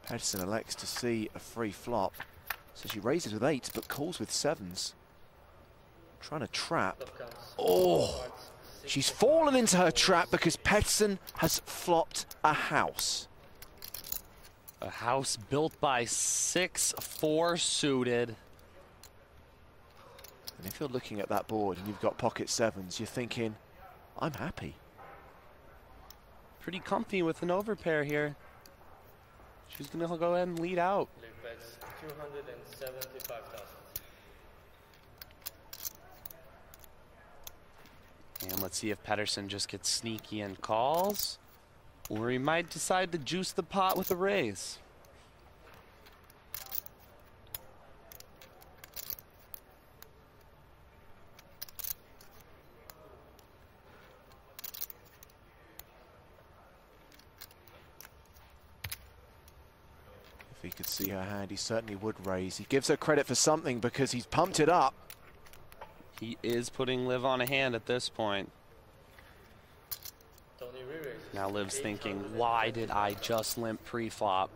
Pedersen elects to see a free flop. So she raises with 8s, but calls with 7s. Trying to trap. Oh! She's fallen into her trap because Pedersen has flopped a house. A house built by 6-4 suited. And if you're looking at that board and you've got pocket 7s, you're thinking, I'm happy. Pretty comfy with an overpair here. She's going to go ahead and lead out. 275,000. And let's see if Pedersen just gets sneaky and calls, or he might decide to juice the pot with a raise. If he could see her hand, he certainly would raise. He gives her credit for something because he's pumped it up. He is putting Liv on a hand at this point. Now Liv's thinking, why did I just limp pre-flop?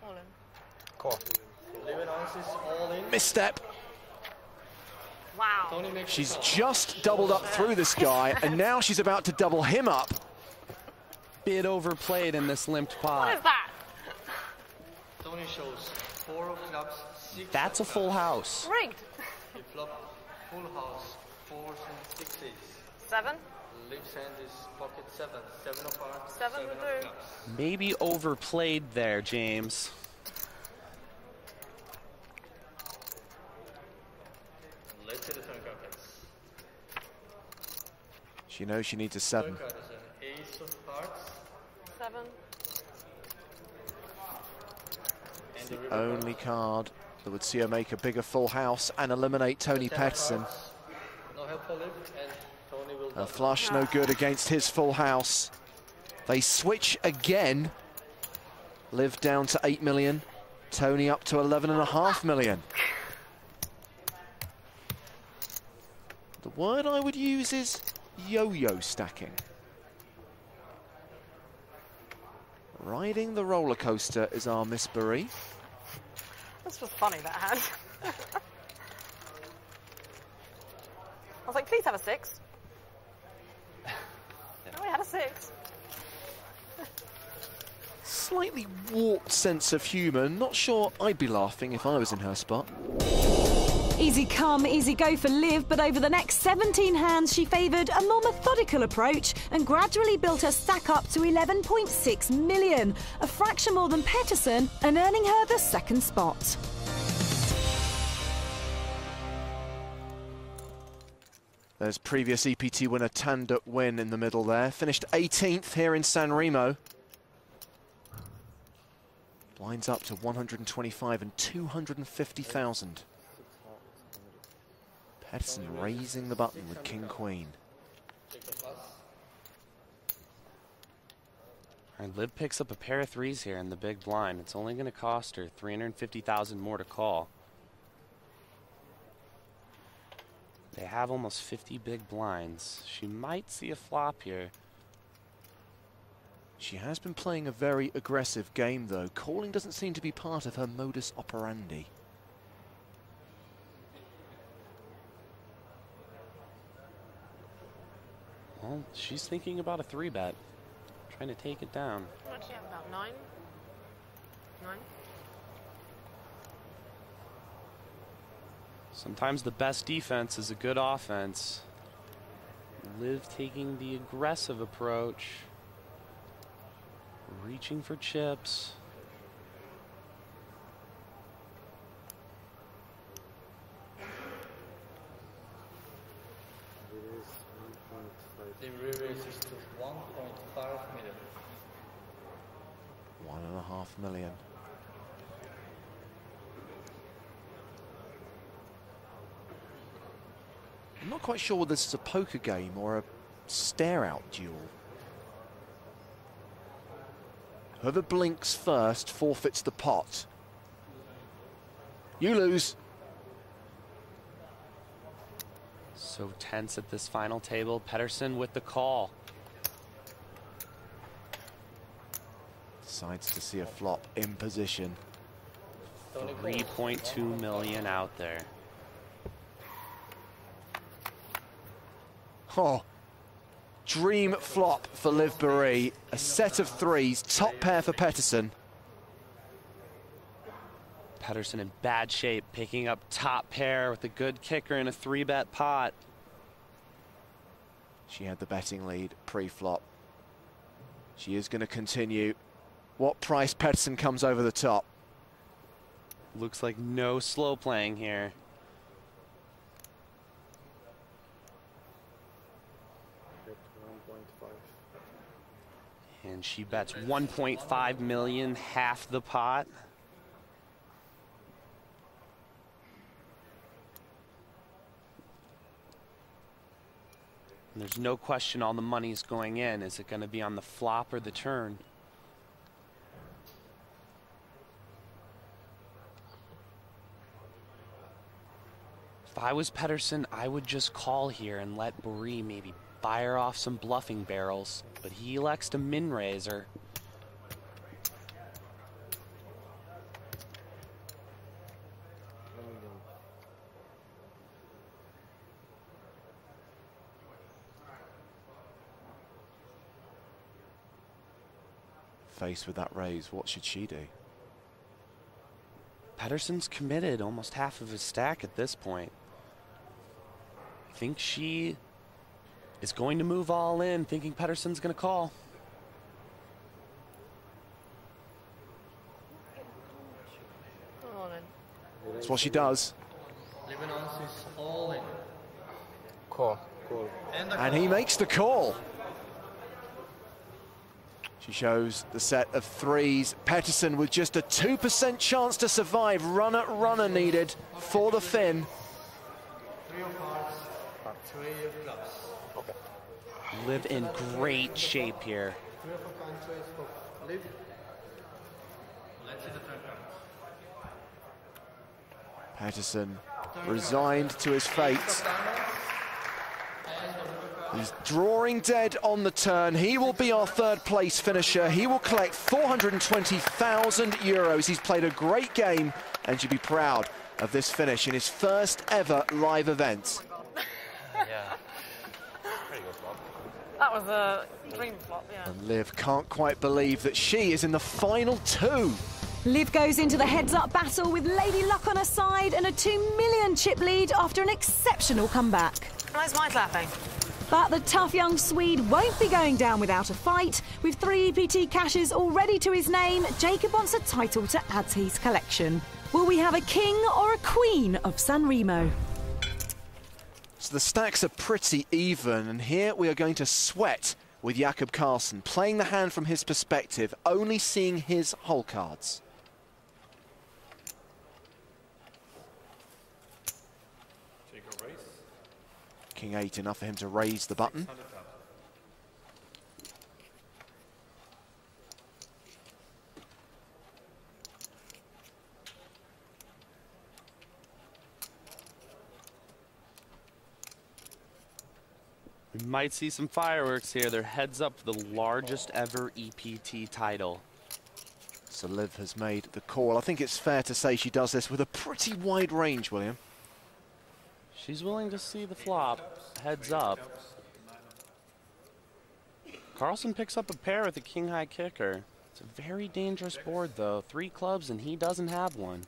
All in. Cool. Misstep. Wow. She's just doubled up through this guy, and now she's about to double him up. Bit overplayed in this limped pot. What is that? Tony shows 4 of clubs, 6. That's a full house. Rigged. He flopped full house, 4s and 6s. 7. Liv's hand is pocket 7. 7 of hearts. 7 of clubs. Maybe overplayed there, James. Let's hit the turn card. She knows she needs a 7. Turn card is an ace of hearts. 7. It's the only card that would see her make a bigger full house and eliminate Tony Pedersen. No help for Liv, and Tony will A flush no good against his full house. They switch again. Liv down to 8 million. Tony up to 11.5 million. The word I would use is yo-yo stacking. Riding the roller coaster is our Miss Barry. This was funny, that hand. I was like, please have a 6. No, we had a 6. Slightly warped sense of humour. Not sure I'd be laughing if I was in her spot. Easy come, easy go for Liv, but over the next 17 hands she favoured a more methodical approach and gradually built her stack up to 11.6 million, a fraction more than Pedersen, and earning her the 2nd spot. There's previous EPT winner Tanda Win in the middle there. Finished 18th here in San Remo. Blinds up to 125 and 250,000. Pedersen raising the button with King-Queen. Alright, Liv picks up a pair of 3s here in the big blind. It's only going to cost her 350,000 more to call. They have almost 50 big blinds. She might see a flop here. She has been playing a very aggressive game, though. Calling doesn't seem to be part of her modus operandi. Well, she's thinking about a 3-bet. Trying to take it down. What did you have, about 9? 9? Sometimes the best defense is a good offense. Liv taking the aggressive approach. Reaching for chips. The raises to 1.5 million. 1.5 million. I'm not quite sure whether this is a poker game or a stare-out duel. Whoever blinks first forfeits the pot. You lose. So tense at this final table. Pettersson with the call. Decides to see a flop in position. 3.2 million out there. Oh, dream flop for Liv Boeree. A set of threes, top pair for Pettersson. Pettersson in bad shape, picking up top pair with a good kicker in a 3-bet pot. She had the betting lead pre-flop. She is going to continue. What price Pettersson comes over the top? Looks like no slow playing here. And she bets 1.5 million, half the pot. And there's no question all the money's going in. Is it going to be on the flop or the turn? If I was Pettersson, I would just call here and let Boeree maybe fire off some bluffing barrels, but he elects to min-raise her. Faced with that raise, what should she do? Pettersson's committed almost half of his stack at this point. I think she is going to move all in, thinking Pettersson's going to call. That's what she does. Lebanon's is all in. Call. And he makes the call. She shows the set of threes. Pettersson with just a 2% chance to survive. Runner needed for the fin. 3 of hearts, 3 of clubs. Okay. Liv in great shape here. 3 of a kind, 2 of Liv. Let's see the turn count. Pettersson resigned to his fate. He's drawing dead on the turn. He will be our third place finisher. He will collect 420,000 euros. He's played a great game and should be proud of this finish in his first ever live event. Yeah. Pretty good flop. That was a dream flop, yeah. And Liv can't quite believe that she is in the final 2. Liv goes into the heads-up battle with Lady Luck on her side and a 2 million chip lead after an exceptional comeback. Where's my clapping? But the tough young Swede won't be going down without a fight. With 3 EPT cashes already to his name, Jacob wants a title to add to his collection. Will we have a king or a queen of San Remo? So the stacks are pretty even, and here we are going to sweat with Jakob Carlsen, playing the hand from his perspective, only seeing his hole cards. King 8 enough for him to raise the button. We might see some fireworks here. They're heads up for the largest ever EPT title. So Liv has made the call. I think it's fair to say she does this with a pretty wide range, William. She's willing to see the flop, heads up. Carlsen picks up a pair with a king-high kicker. It's a very dangerous board, though. 3 clubs, and he doesn't have one.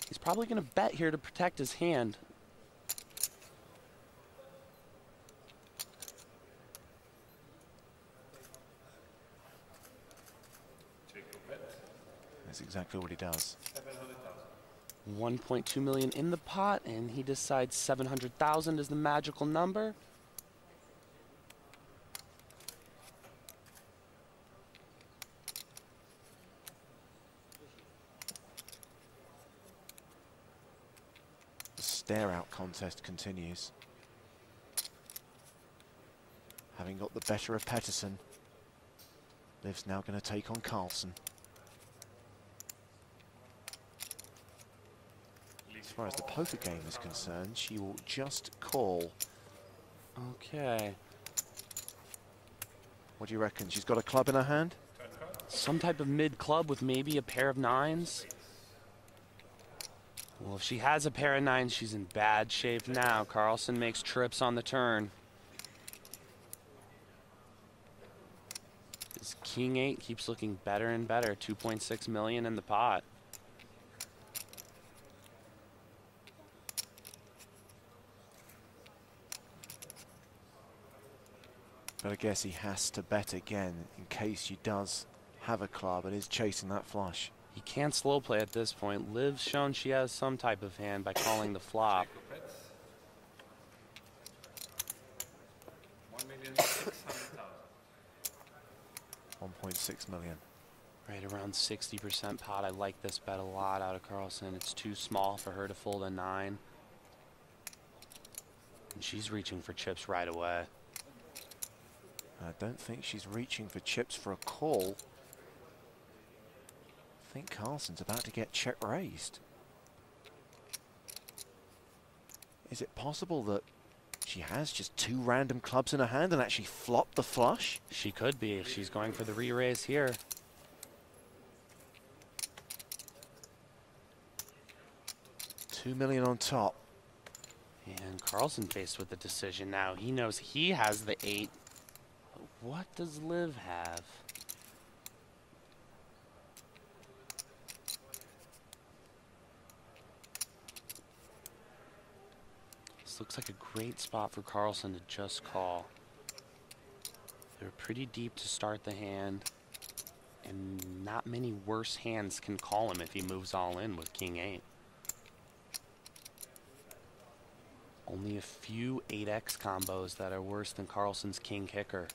He's probably going to bet here to protect his hand. That's exactly what he does. 1.2 million in the pot, and he decides 700,000 is the magical number. The stare-out contest continues. Having got the better of Pettersson, Liv's now going to take on Carlsen. As far as the poker game is concerned, she will just call. Okay. What do you reckon? She's got a club in her hand? Some type of mid-club with maybe a pair of nines. Well, if she has a pair of nines, she's in bad shape now. Carlson makes trips on the turn. His king 8 keeps looking better and better. 2.6 million in the pot. But I guess he has to bet again in case she does have a club and is chasing that flush. He can't slow play at this point. Liv's shown she has some type of hand by calling the flop. 1.6 million. Right around 60% pot. I like this bet a lot out of Carlson. It's too small for her to fold a 9. And she's reaching for chips right away. I don't think she's reaching for chips for a call. I think Carlson's about to get check raised. Is it possible that she has just 2 random clubs in her hand and actually flopped the flush? She could be if she's going for the re-raise here. $2 million on top. And Carlson faced with the decision now. He knows he has the 8. What does Liv have? This looks like a great spot for Carlson to just call. They're pretty deep to start the hand, and not many worse hands can call him if he moves all in with king 8. Only a few 8x combos that are worse than Carlson's king kicker.